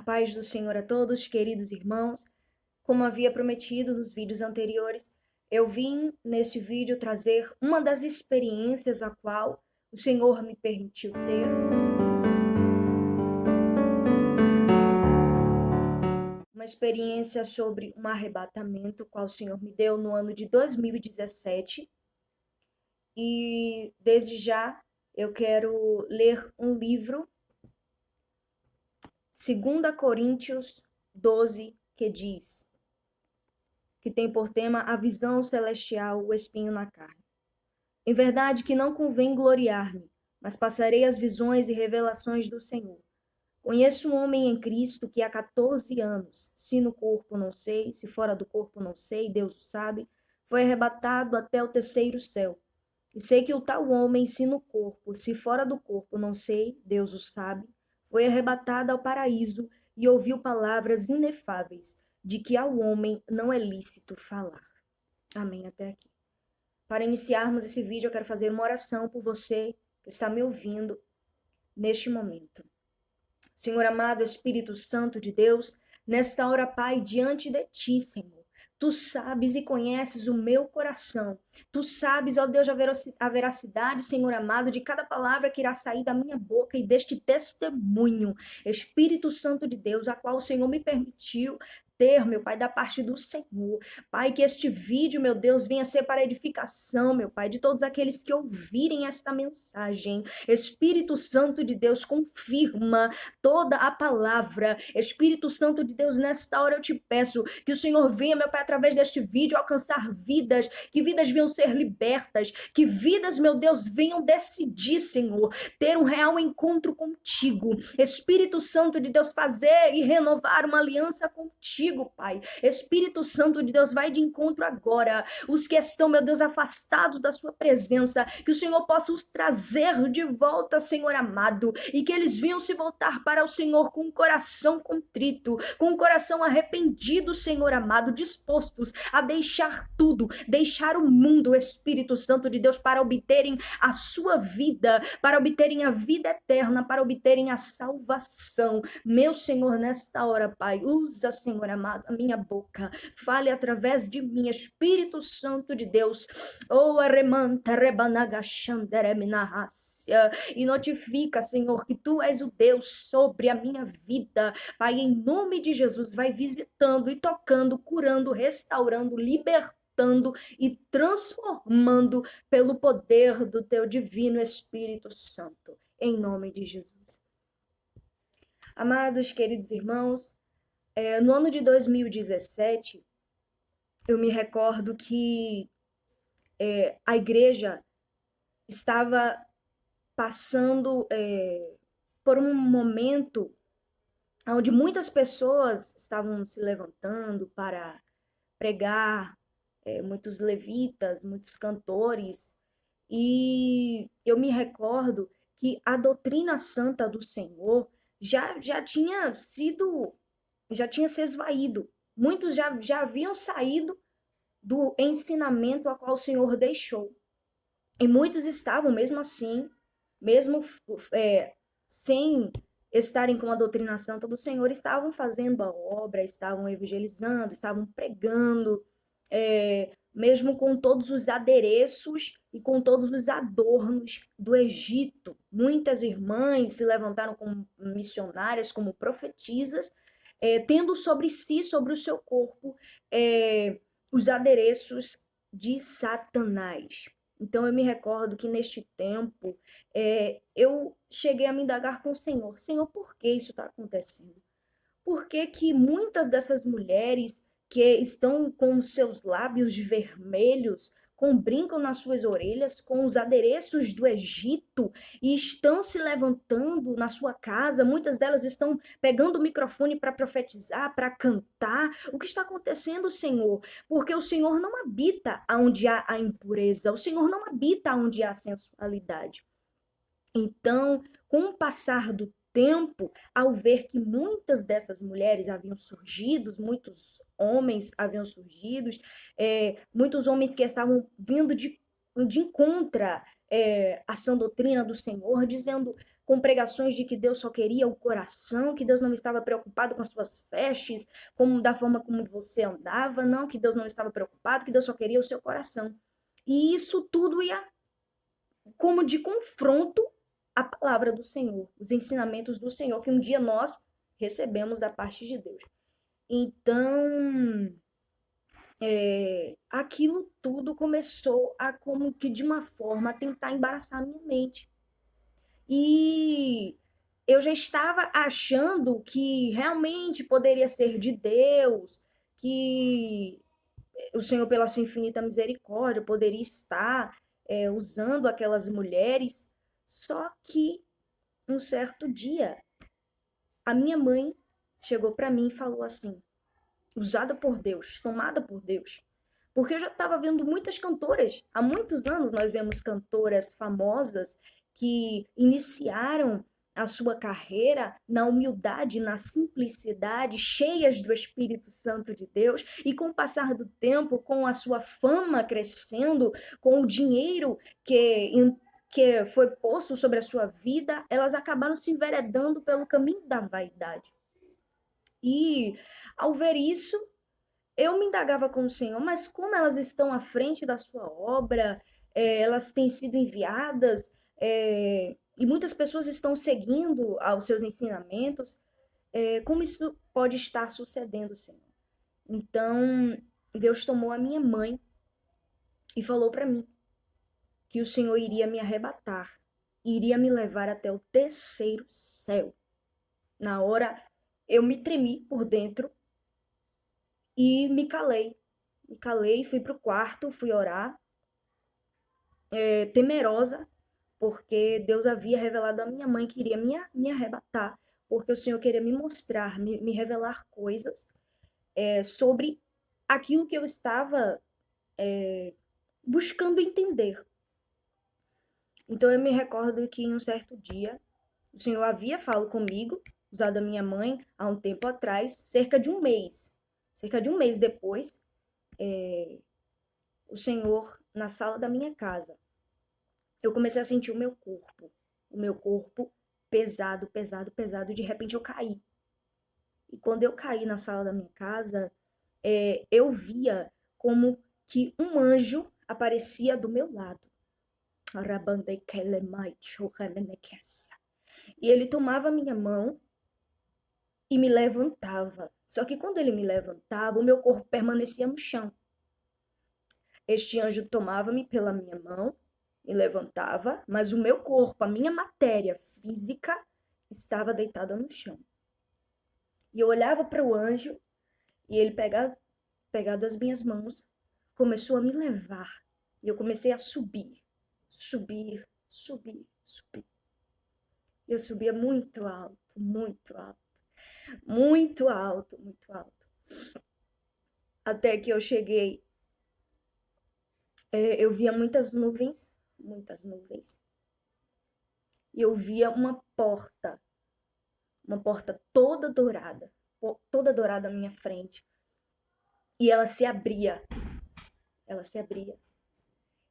paz do Senhor a todos, queridos irmãos. Como havia prometido nos vídeos anteriores, eu vim neste vídeo trazer uma das experiências a qual o Senhor me permitiu ter. Uma experiência sobre um arrebatamento, qual o Senhor me deu no ano de 2017. E desde já eu quero ler um livro, 2 Coríntios 12, que diz, que tem por tema a visão celestial, o espinho na carne. Em verdade que não convém gloriar-me, mas passarei as visões e revelações do Senhor. Conheço um homem em Cristo que há 14 anos, se no corpo não sei, se fora do corpo não sei, Deus o sabe, foi arrebatado até o terceiro céu. E sei que o tal homem, se no corpo, se fora do corpo não sei, Deus o sabe, foi arrebatado ao paraíso e ouviu palavras inefáveis, de que ao homem não é lícito falar. Amém, até aqui. Para iniciarmos esse vídeo, eu quero fazer uma oração por você que está me ouvindo neste momento. Senhor amado, Espírito Santo de Deus, nesta hora, Pai, diante de Ti, Senhor, Tu sabes e conheces o meu coração. Tu sabes, ó Deus, a veracidade, Senhor amado, de cada palavra que irá sair da minha boca e deste testemunho, Espírito Santo de Deus, a qual o Senhor me permitiu ter, meu Pai, da parte do Senhor. Pai, que este vídeo, meu Deus, venha ser para edificação, meu Pai, de todos aqueles que ouvirem esta mensagem. Espírito Santo de Deus, confirma toda a palavra. Espírito Santo de Deus, nesta hora eu te peço que o Senhor venha, meu Pai, através deste vídeo alcançar vidas, que vidas venham ser libertas, que vidas, meu Deus, venham decidir, Senhor, ter um real encontro contigo. Espírito Santo de Deus, fazer e renovar uma aliança contigo, Pai. Espírito Santo de Deus, vai de encontro agora. Os que estão, meu Deus, afastados da sua presença, que o Senhor possa os trazer de volta, Senhor amado, e que eles venham se voltar para o Senhor com um coração contrito, com um coração arrependido, Senhor amado, dispostos a deixar tudo, deixar o mundo, Espírito Santo de Deus, para obterem a sua vida, para obterem a vida eterna, para obterem a salvação. Meu Senhor, nesta hora, Pai, usa, Senhor amado, a minha boca, fale através de mim, Espírito Santo de Deus, e notifica, Senhor, que Tu és o Deus sobre a minha vida, Pai, em nome de Jesus, vai visitando e tocando, curando, restaurando, libertando e transformando pelo poder do Teu divino Espírito Santo, em nome de Jesus. Amados, queridos irmãos, no ano de 2017, eu me recordo que a igreja estava passando por um momento onde muitas pessoas estavam se levantando para pregar, muitos levitas, muitos cantores, e eu me recordo que a doutrina santa do Senhor já tinha se esvaído. Muitos já haviam saído do ensinamento a qual o Senhor deixou. E muitos estavam, mesmo assim, mesmo sem estarem com a doutrina santa do Senhor, estavam fazendo a obra, estavam evangelizando, estavam pregando, mesmo com todos os adereços e com todos os adornos do Egito. Muitas irmãs se levantaram como missionárias, como profetisas, tendo sobre si, sobre o seu corpo, os adereços de Satanás. Então eu me recordo que neste tempo eu cheguei a me indagar com o Senhor. Senhor, por que isso está acontecendo? Por que muitas dessas mulheres que estão com seus lábios vermelhos, com brinco nas suas orelhas, com os adereços do Egito, e estão se levantando na sua casa, muitas delas estão pegando o microfone para profetizar, para cantar? O que está acontecendo, Senhor? Porque o Senhor não habita onde há a impureza, o Senhor não habita onde há a sensualidade. Então, com o passar do tempo, ao ver que muitas dessas mulheres haviam surgido, muitos homens haviam surgido, muitos homens que estavam vindo de encontro à sã doutrina do Senhor, dizendo: com pregações de que Deus só queria o coração, que Deus não estava preocupado com as suas vestes, como da forma como você andava, não, que Deus não estava preocupado, que Deus só queria o seu coração. E isso tudo ia como de confronto à palavra do Senhor, os ensinamentos do Senhor que um dia nós recebemos da parte de Deus. Então, aquilo tudo começou a como que de uma forma a tentar embaraçar a minha mente. E eu já estava achando que realmente poderia ser de Deus, que o Senhor, pela sua infinita misericórdia, poderia estar usando aquelas mulheres. Só que um certo dia, a minha mãe chegou para mim e falou assim: usada por Deus, tomada por Deus. Porque eu já estava vendo muitas cantoras. Há muitos anos nós vemos cantoras famosas que iniciaram a sua carreira na humildade, na simplicidade, cheias do Espírito Santo de Deus, e com o passar do tempo, com a sua fama crescendo, com o dinheiro que foi posto sobre a sua vida, elas acabaram se enveredando pelo caminho da vaidade. E ao ver isso, eu me indagava com o Senhor, mas como elas estão à frente da sua obra, elas têm sido enviadas, e muitas pessoas estão seguindo aos seus ensinamentos, como isso pode estar sucedendo, Senhor? Então, Deus tomou a minha mãe e falou para mim que o Senhor iria me arrebatar, iria me levar até o terceiro céu. Na hora, eu me tremi por dentro e me calei. Me calei, fui pro quarto, fui orar, temerosa, porque Deus havia revelado à minha mãe que iria me arrebatar, porque o Senhor queria me mostrar, me revelar coisas sobre aquilo que eu estava buscando entender. Então eu me recordo que em um certo dia, o Senhor havia falado comigo, usado a minha mãe, há um tempo atrás, cerca de um mês depois, o Senhor, na sala da minha casa, eu comecei a sentir o meu corpo pesado, pesado, pesado, e de repente eu caí. E quando eu caí na sala da minha casa, eu via como que um anjo aparecia do meu lado. E ele tomava a minha mão e me levantava. Só que quando ele me levantava, o meu corpo permanecia no chão. Este anjo tomava-me pela minha mão, me levantava, mas o meu corpo, a minha matéria física, estava deitada no chão. E eu olhava para o anjo e ele pegado as minhas mãos, começou a me levar. E eu comecei a subir, subir, subir, subir. Eu subia muito alto, muito alto, muito alto, muito alto. Até que eu cheguei, eu via muitas nuvens, muitas nuvens. E eu via uma porta toda dourada à minha frente. E ela se abria.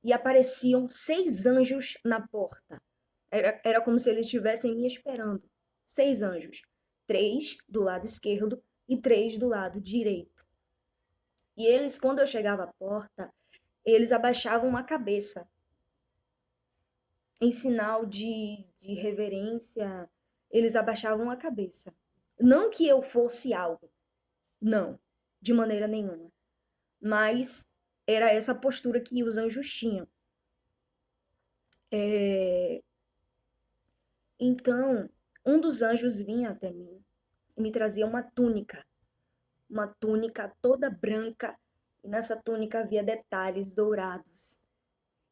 E apareciam 6 anjos na porta. Era como se eles estivessem me esperando. 6 anjos. 3 do lado esquerdo e 3 do lado direito. E eles, quando eu chegava à porta, eles abaixavam a cabeça. Em sinal de reverência, eles abaixavam a cabeça. Não que eu fosse algo. Não, de maneira nenhuma. Mas era essa postura que os anjos tinham. Então, um dos anjos vinha até mim e me trazia uma túnica toda branca, e nessa túnica havia detalhes dourados.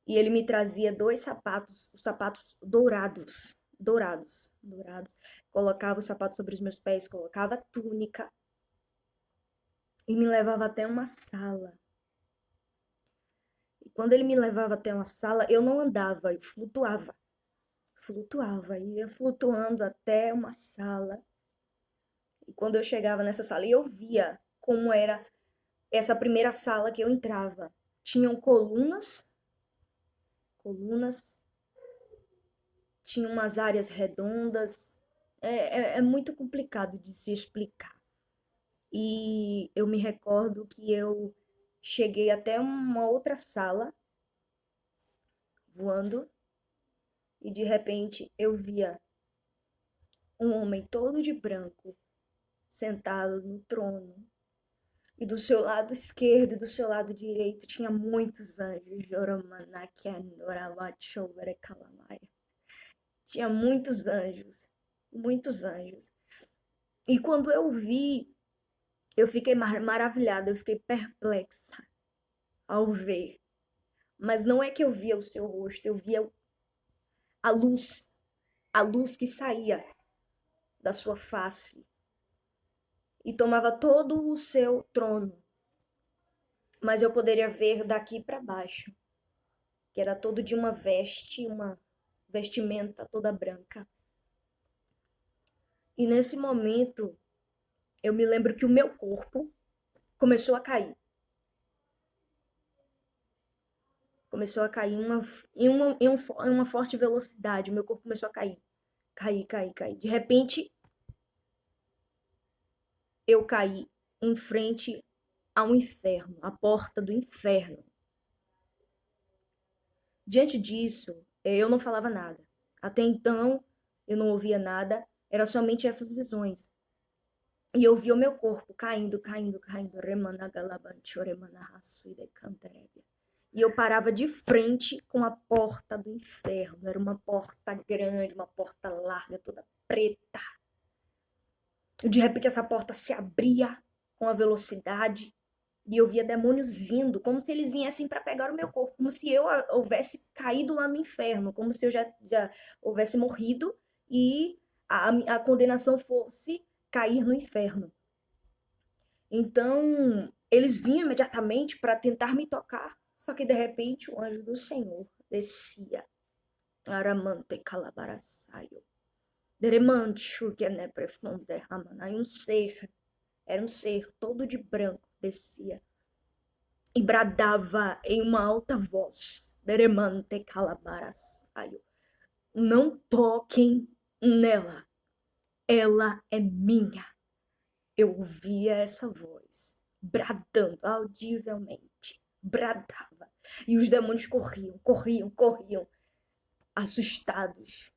E ele me trazia 2 sapatos, os sapatos dourados. Colocava os sapatos sobre os meus pés, colocava a túnica e me levava até uma sala. E quando ele me levava até uma sala, eu não andava, eu flutuava, ia flutuando até uma sala. E quando eu chegava nessa sala, eu via como era essa primeira sala que eu entrava. Tinham colunas, tinha umas áreas redondas. É muito complicado de se explicar. E eu me recordo que eu cheguei até uma outra sala voando e de repente eu via um homem todo de branco sentado no trono. E do seu lado esquerdo e do seu lado direito tinha muitos anjos. Tinha muitos anjos. Muitos anjos. E quando eu vi, eu fiquei maravilhada, eu fiquei perplexa ao ver. Mas não é que eu via o seu rosto, eu via a luz que saía da sua face e tomava todo o seu trono. Mas eu poderia ver daqui para baixo, que era todo de uma vestimenta toda branca. E nesse momento, eu me lembro que o meu corpo começou a cair. Começou a cair em uma forte velocidade. O meu corpo começou a cair. Cair. De repente, eu caí em frente ao inferno, à porta do inferno. Diante disso, eu não falava nada. Até então, eu não ouvia nada, era somente essas visões. E eu via o meu corpo caindo. E eu parava de frente com a porta do inferno. Era uma porta grande, uma porta larga, toda preta. E de repente essa porta se abria com a velocidade e eu via demônios vindo, como se eles viessem para pegar o meu corpo, como se eu houvesse caído lá no inferno, como se eu já houvesse morrido e a condenação fosse cair no inferno. Então, eles vinham imediatamente para tentar me tocar, só que de repente o anjo do Senhor descia. Aramante calabaraçaio. Deremancho que ne profunde ramanai. Era um ser todo de branco, descia e bradava em uma alta voz. Deremante calabaraçaio. Não toquem nela, ela é minha. Eu ouvia essa voz, bradando audivelmente, bradava. E os demônios corriam, assustados,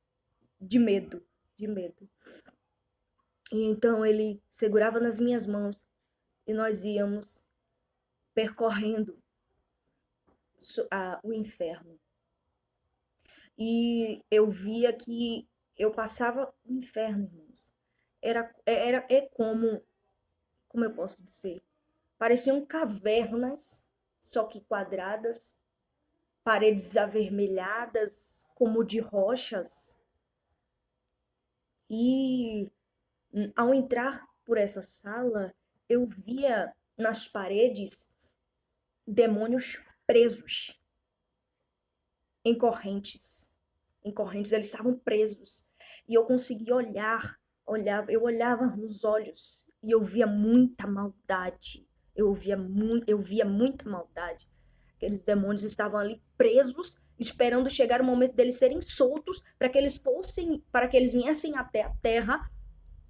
de medo. E então ele segurava nas minhas mãos e nós íamos percorrendo o inferno. E eu via que eu passava o inferno, irmãos. É como eu posso dizer? Pareciam cavernas, só que quadradas, paredes avermelhadas, como de rochas. E ao entrar por essa sala, eu via nas paredes demônios presos em correntes. Eles estavam presos. E eu conseguia eu olhava nos olhos e eu via muita maldade. Eu via muita maldade. Aqueles demônios estavam ali presos, esperando chegar o momento deles serem soltos para que eles viessem até a terra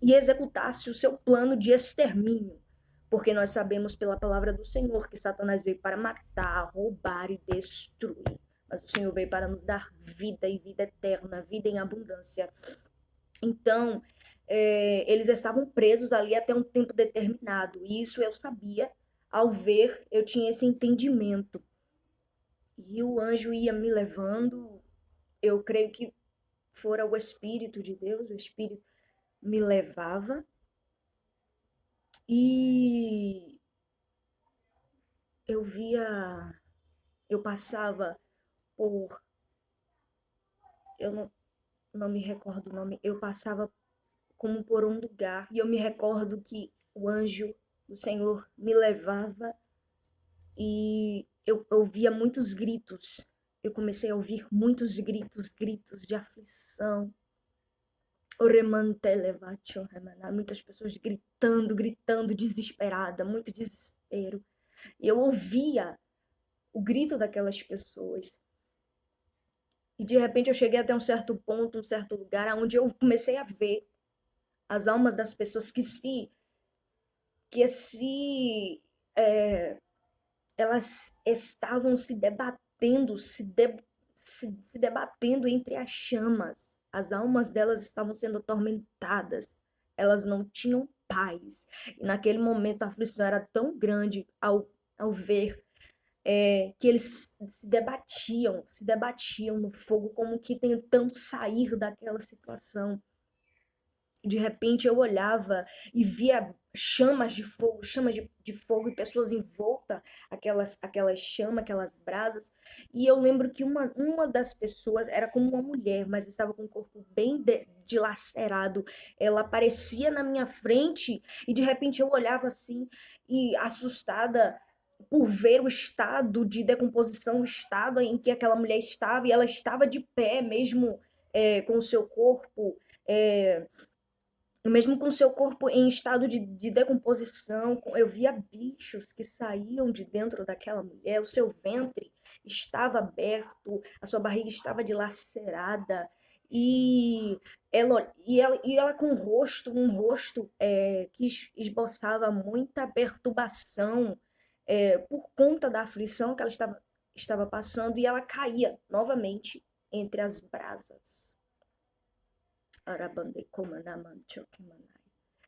e executassem o seu plano de extermínio. Porque nós sabemos pela palavra do Senhor que Satanás veio para matar, roubar e destruir. Mas o Senhor veio para nos dar vida e vida eterna, vida em abundância. Então, eles estavam presos ali até um tempo determinado. E isso eu sabia. Ao ver, eu tinha esse entendimento. E o anjo ia me levando. Eu creio que fora o Espírito de Deus. O Espírito me levava. E eu passava por, eu não me recordo o nome, eu passava como por um lugar, e eu me recordo que o anjo do Senhor me levava e eu ouvia muitos gritos. Eu comecei a ouvir muitos gritos de aflição. Muitas pessoas gritando, desesperada, muito desespero. E eu ouvia o grito daquelas pessoas. E de repente eu cheguei até um certo ponto, um certo lugar, onde eu comecei a ver as almas das pessoas que é, elas estavam se debatendo, se debatendo entre as chamas. As almas delas estavam sendo atormentadas. Elas não tinham paz. E naquele momento a aflição era tão grande ao ver que eles se debatiam no fogo, como que tentando sair daquela situação. De repente eu olhava e via chamas de fogo e pessoas em volta, aquelas chamas, aquelas brasas. E eu lembro que uma das pessoas era como uma mulher, mas estava com o corpo bem dilacerado. Ela aparecia na minha frente e de repente eu olhava assim e assustada por ver o estado de decomposição, o estado em que aquela mulher estava, e ela estava de pé mesmo, com o seu corpo. É, Mesmo com seu corpo em estado de decomposição, eu via bichos que saíam de dentro daquela mulher, o seu ventre estava aberto, a sua barriga estava dilacerada, e ela com um rosto que esboçava muita perturbação por conta da aflição que ela estava passando, e ela caía novamente entre as brasas.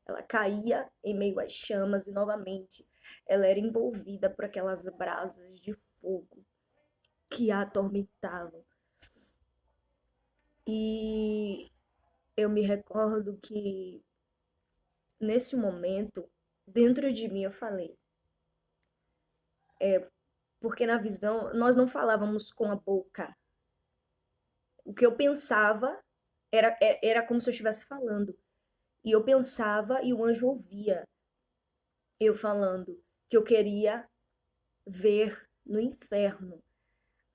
Ela caía em meio às chamas e novamente ela era envolvida por aquelas brasas de fogo que a atormentavam. E eu me recordo que nesse momento, dentro de mim eu falei, porque na visão nós não falávamos com a boca. O que eu pensava era como se eu estivesse falando. E eu pensava e o anjo ouvia eu falando que eu queria ver no inferno,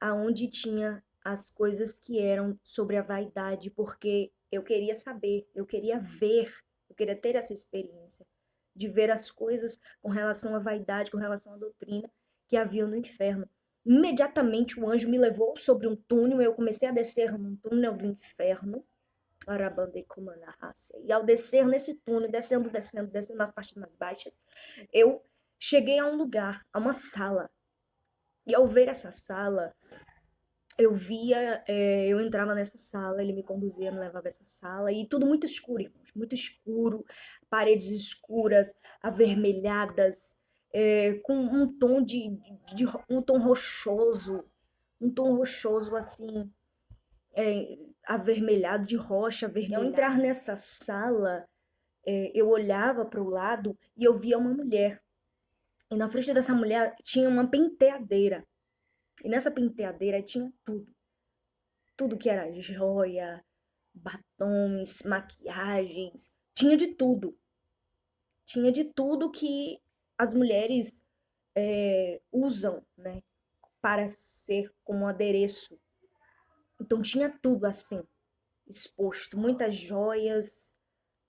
aonde tinha as coisas que eram sobre a vaidade, porque eu queria saber, eu queria ver, eu queria ter essa experiência de ver as coisas com relação à vaidade, com relação à doutrina que havia no inferno. Imediatamente o anjo me levou sobre um túnel, eu comecei a descer num túnel do inferno. E ao descer nesse túnel, descendo nas partes mais baixas, eu cheguei a um lugar, a uma sala. E ao ver essa sala, eu entrava nessa sala, ele me conduzia, me levava a essa sala, e tudo muito escuro, irmãos, muito escuro, paredes escuras, avermelhadas, com um tom rochoso assim, avermelhado, de rocha avermelhada. Ao entrar nessa sala, eu olhava para o lado e eu via uma mulher. E na frente dessa mulher tinha uma penteadeira. E nessa penteadeira tinha tudo. Tudo que era joia, batons, maquiagens. Tinha de tudo. Tinha de tudo que as mulheres usam, né? Para ser como um adereço. Então tinha tudo assim, exposto. Muitas joias,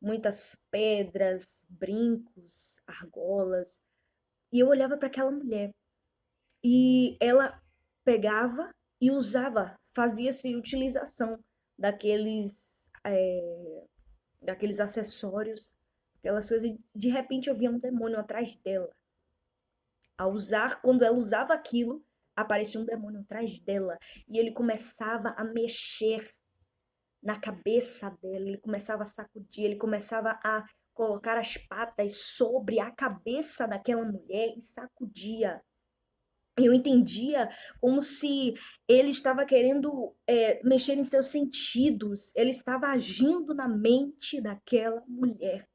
muitas pedras, brincos, argolas. E eu olhava para aquela mulher. E ela pegava e usava, fazia-se utilização daqueles acessórios, aquelas coisas. E de repente eu via um demônio atrás dela. Quando ela usava aquilo, aparecia um demônio atrás dela. E ele começava a mexer na cabeça dela, ele começava a sacudir, ele começava a colocar as patas sobre a cabeça daquela mulher e sacudia. Eu entendia como se ele estava querendo mexer em seus sentidos, ele estava agindo na mente daquela mulher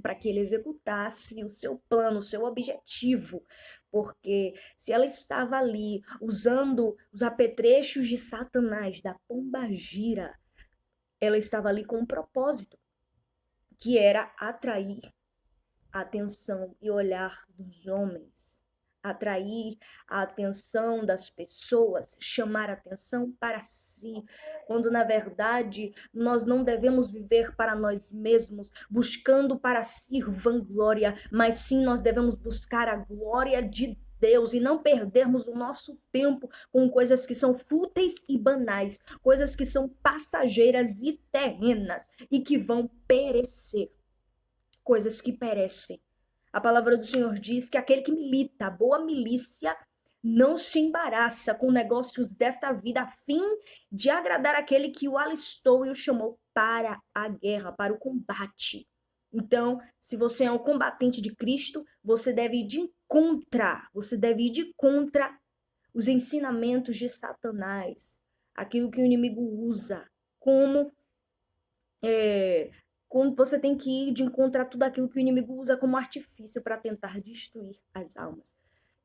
para que ele executasse o seu plano, o seu objetivo, porque se ela estava ali usando os apetrechos de Satanás, da pombagira, ela estava ali com um propósito, que era atrair a atenção e olhar dos homens, atrair a atenção das pessoas, chamar a atenção para si, quando na verdade nós não devemos viver para nós mesmos, buscando para si vanglória, mas sim nós devemos buscar a glória de Deus e não perdermos o nosso tempo com coisas que são fúteis e banais, coisas que são passageiras e terrenas e que vão perecer, coisas que perecem. A palavra do Senhor diz que aquele que milita, a boa milícia, não se embaraça com negócios desta vida a fim de agradar aquele que o alistou e o chamou para a guerra, para o combate. Então, se você é um combatente de Cristo, você deve ir de contra os ensinamentos de Satanás, aquilo que o inimigo usa, como você tem que ir de encontro a tudo aquilo que o inimigo usa como artifício para tentar destruir as almas.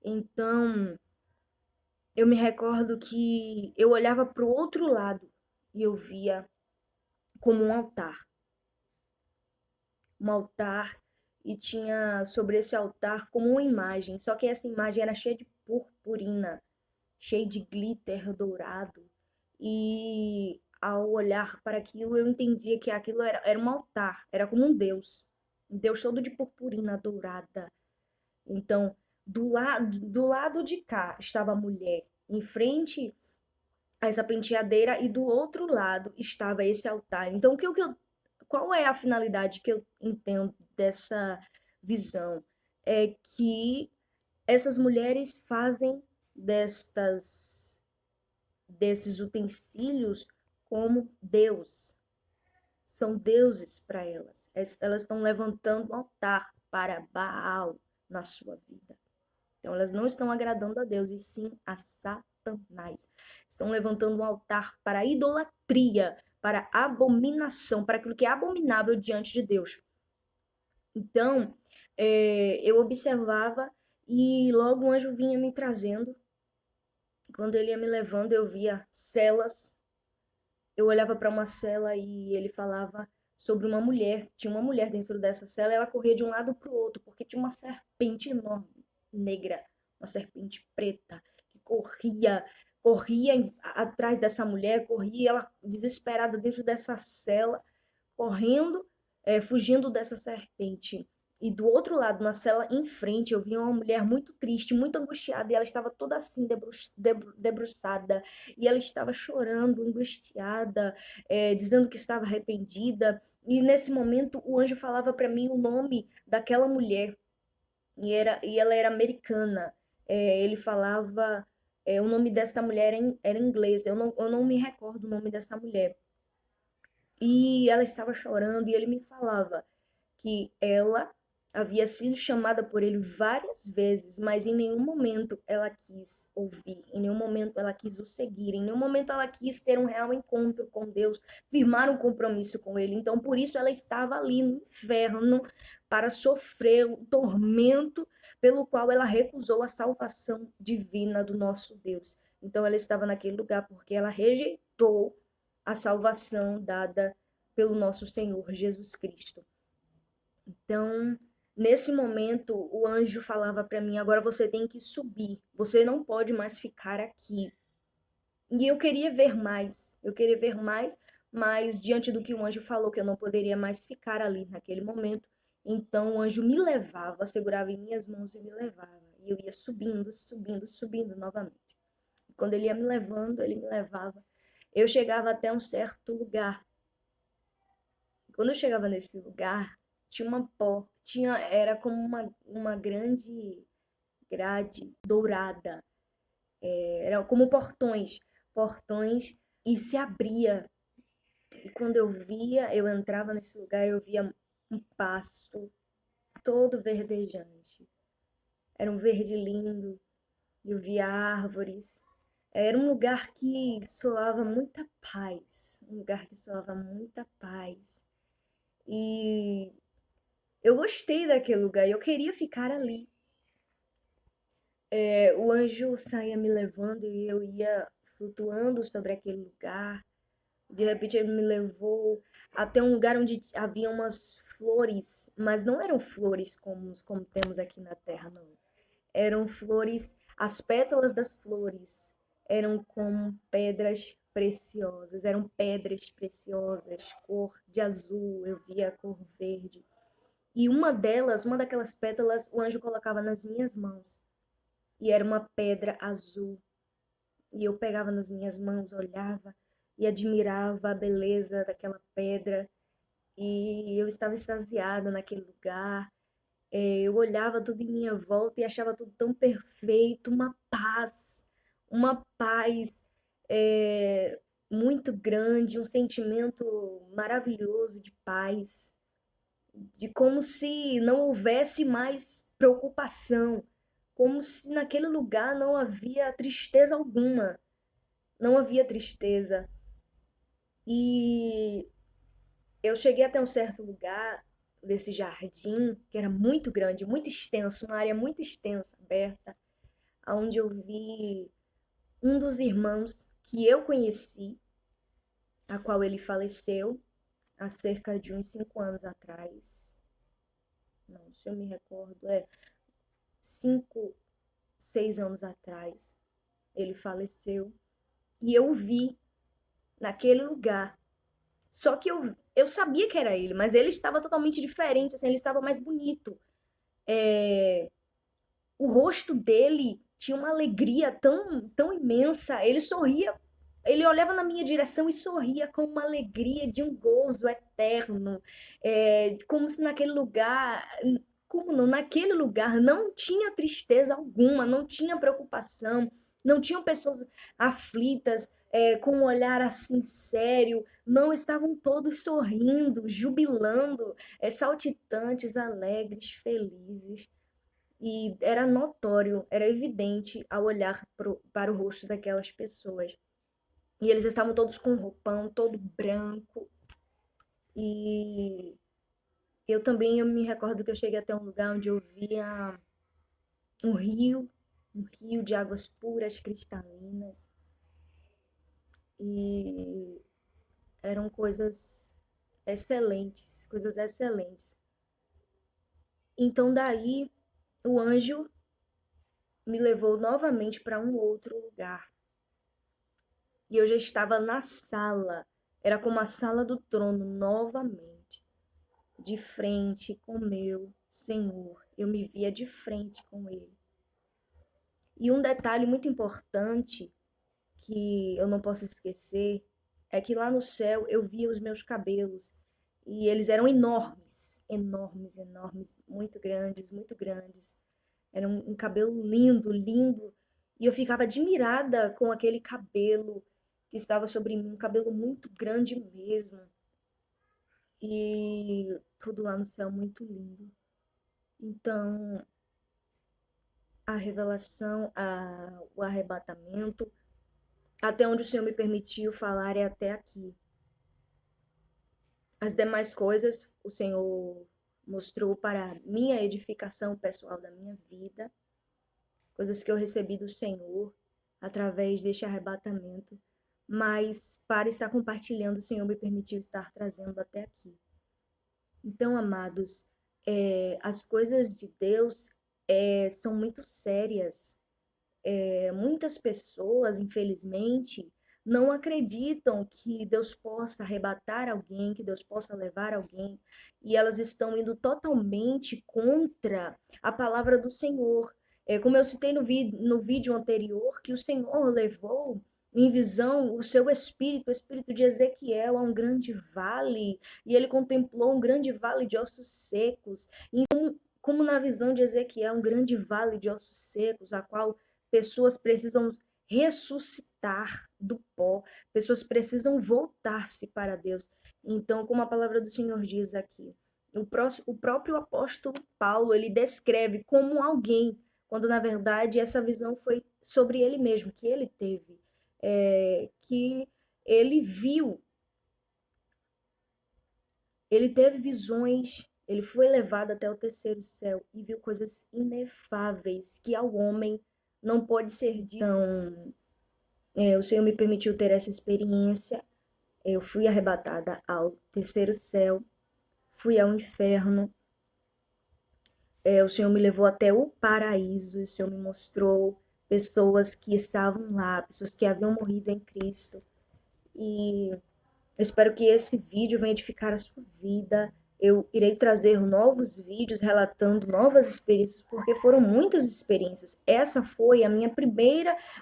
Então, eu me recordo que eu olhava para o outro lado e eu via como um altar. Um altar, e tinha sobre esse altar como uma imagem, só que essa imagem era cheia de purpurina, cheia de glitter dourado. E ao olhar para aquilo, eu entendia que aquilo era um altar, era como um Deus todo de purpurina dourada. Então, do lado de cá estava a mulher, em frente a essa penteadeira, e do outro lado estava esse altar. Então, qual é a finalidade que eu entendo dessa visão? É que essas mulheres fazem desses utensílios como Deus. São deuses para elas. Elas estão levantando um altar para Baal na sua vida. Então, elas não estão agradando a Deus, e sim a Satanás. Estão levantando um altar para a idolatria, para a abominação, para aquilo que é abominável diante de Deus. Então, eu observava e logo o anjo vinha me trazendo. Quando ele ia me levando, eu via celas. Eu olhava para uma cela e ele falava sobre uma mulher. Tinha uma mulher dentro dessa cela e ela corria de um lado para o outro, porque tinha uma serpente enorme, negra, uma serpente preta, que corria atrás dessa mulher, corria ela desesperada dentro dessa cela, correndo, fugindo dessa serpente. E do outro lado, na cela em frente, eu via uma mulher muito triste, muito angustiada, e ela estava toda assim, debruçada, e ela estava chorando, angustiada, dizendo que estava arrependida. E nesse momento, o anjo falava para mim o nome daquela mulher, e ela era americana. Ele falava, o nome dessa mulher era em inglês, eu não me recordo o nome dessa mulher. E ela estava chorando, e ele me falava que ela havia sido chamada por ele várias vezes, mas em nenhum momento ela quis ouvir, em nenhum momento ela quis o seguir, em nenhum momento ela quis ter um real encontro com Deus, firmar um compromisso com ele. Então, por isso ela estava ali no inferno para sofrer o tormento pelo qual ela recusou a salvação divina do nosso Deus. Então, ela estava naquele lugar porque ela rejeitou a salvação dada pelo nosso Senhor Jesus Cristo. Então, nesse momento, o anjo falava para mim: agora você tem que subir, você não pode mais ficar aqui. E eu queria ver mais, mas diante do que o anjo falou, que eu não poderia mais ficar ali naquele momento, então o anjo me levava, segurava em minhas mãos e me levava. E eu ia subindo, subindo, subindo novamente. E quando ele ia me levando, ele me levava. Eu chegava até um certo lugar. Quando eu chegava nesse lugar, tinha uma porta, era como uma grande grade dourada. Era como portões, e se abria. E quando eu entrava nesse lugar, eu via um pasto todo verdejante. Era um verde lindo, eu via árvores. Era um lugar que soava muita paz, um lugar que soava muita paz. E eu gostei daquele lugar e eu queria ficar ali. O anjo saía me levando e eu ia flutuando sobre aquele lugar. De repente ele me levou até um lugar onde havia umas flores, mas não eram flores como temos aqui na Terra, não. Eram flores, as pétalas das flores eram como eram pedras preciosas, cor de azul, eu via a cor verde. E uma daquelas pétalas, o anjo colocava nas minhas mãos. e era uma pedra azul. E eu pegava nas minhas mãos, olhava e admirava a beleza daquela pedra. E eu estava extasiada naquele lugar. Eu olhava tudo em minha volta e achava tudo tão perfeito, uma paz muito grande, um sentimento maravilhoso de paz, de como se não houvesse mais preocupação, como se naquele lugar não havia tristeza alguma, não havia tristeza. E eu cheguei até um certo lugar desse jardim, que era muito grande, muito extenso, uma área muito extensa, aberta, onde eu vi um dos irmãos que eu conheci, a qual ele faleceu há cerca de uns 5 anos atrás. Não, se eu me recordo, 5, 6 anos atrás. Ele faleceu. E eu o vi naquele lugar. Só que eu sabia que era ele, mas ele estava totalmente diferente, assim, ele estava mais bonito. O rosto dele tinha uma alegria tão, tão imensa. Ele sorria, ele olhava na minha direção e sorria com uma alegria de um gozo eterno. Como se naquele lugar, como não, naquele lugar não tinha tristeza alguma, não tinha preocupação, não tinham pessoas aflitas, com um olhar assim sério, não, estavam todos sorrindo, jubilando, saltitantes, alegres, felizes. E era notório, era evidente ao olhar para o rosto daquelas pessoas. E eles estavam todos com um roupão, todo branco. E eu me recordo que eu cheguei até um lugar onde eu via um rio, um rio de águas puras, cristalinas. E eram coisas excelentes, coisas excelentes. Então daí o anjo me levou novamente para um outro lugar. E eu já estava na sala, era como a sala do trono novamente, de frente com meu Senhor. Eu me via de frente com ele. E um detalhe muito importante que eu não posso esquecer é que lá no céu eu via os meus cabelos e eles eram enormes, enormes, enormes, muito grandes, muito grandes. Era um cabelo lindo, lindo. E eu ficava admirada com aquele cabelo que estava sobre mim, um cabelo muito grande mesmo. E tudo lá no céu muito lindo. Então, a revelação, o arrebatamento, até onde o Senhor me permitiu falar é até aqui. As demais coisas o Senhor mostrou para minha edificação pessoal da minha vida, coisas que eu recebi do Senhor através deste arrebatamento, mas para estar compartilhando, o Senhor me permitiu estar trazendo até aqui. Então, amados, as coisas de Deus são muito sérias. Muitas pessoas, infelizmente, não acreditam que Deus possa arrebatar alguém, que Deus possa levar alguém, e elas estão indo totalmente contra a palavra do Senhor. Como eu citei no vídeo anterior, que o Senhor levou em visão o seu espírito, o espírito de Ezequiel, a um grande vale, e ele contemplou um grande vale de ossos secos. Então, como na visão de Ezequiel, um grande vale de ossos secos, a qual pessoas precisam ressuscitar do pó, pessoas precisam voltar-se para Deus. Então, como a palavra do Senhor diz aqui, o próprio apóstolo Paulo, ele descreve como alguém, quando na verdade essa visão foi sobre ele mesmo, que ele teve, que ele viu, ele teve visões, ele foi levado até o terceiro céu e viu coisas inefáveis que ao homem não pode ser dito. Então, o Senhor me permitiu ter essa experiência. Eu fui arrebatada ao terceiro céu, fui ao inferno. O Senhor me levou até o paraíso. O Senhor me mostrou pessoas que estavam lá, pessoas que haviam morrido em Cristo. E eu espero que esse vídeo venha edificar a sua vida. eu irei trazer novos vídeos relatando novas experiências, porque foram muitas experiências. Essa foi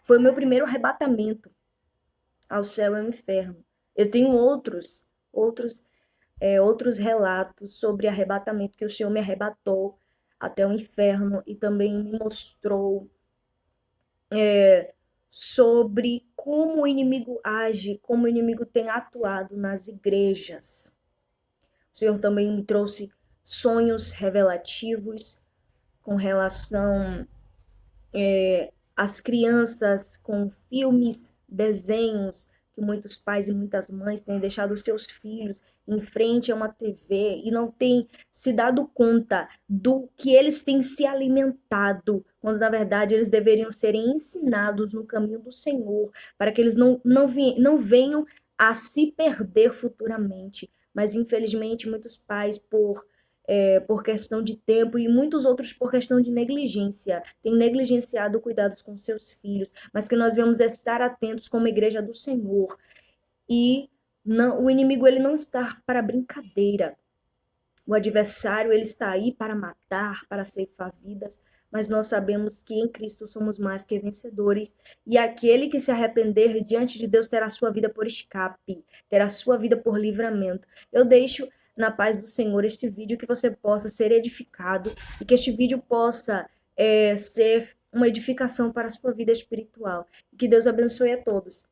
foi o meu primeiro arrebatamento ao céu e ao inferno. Eu tenho outros relatos sobre arrebatamento, que o Senhor me arrebatou até o inferno e também me mostrou sobre como o inimigo age, como o inimigo tem atuado nas igrejas. O Senhor também me trouxe sonhos revelativos com relação às crianças, com filmes, desenhos que muitos pais e muitas mães têm deixado os seus filhos em frente a uma TV e não têm se dado conta do que eles têm se alimentado, quando na verdade eles deveriam serem ensinados no caminho do Senhor, para que eles não venham a se perder futuramente. Mas infelizmente muitos pais, por questão de tempo e muitos outros por questão de negligência, têm negligenciado cuidados com seus filhos, mas que nós devemos estar atentos como igreja do Senhor. E não, o inimigo ele não está para brincadeira. O adversário ele está aí para matar, para ceifar vidas, mas nós sabemos que em Cristo somos mais que vencedores, e aquele que se arrepender diante de Deus terá sua vida por escape, terá sua vida por livramento. Eu deixo na paz do Senhor este vídeo, que você possa ser edificado e que este vídeo possa ser uma edificação para a sua vida espiritual. Que Deus abençoe a todos.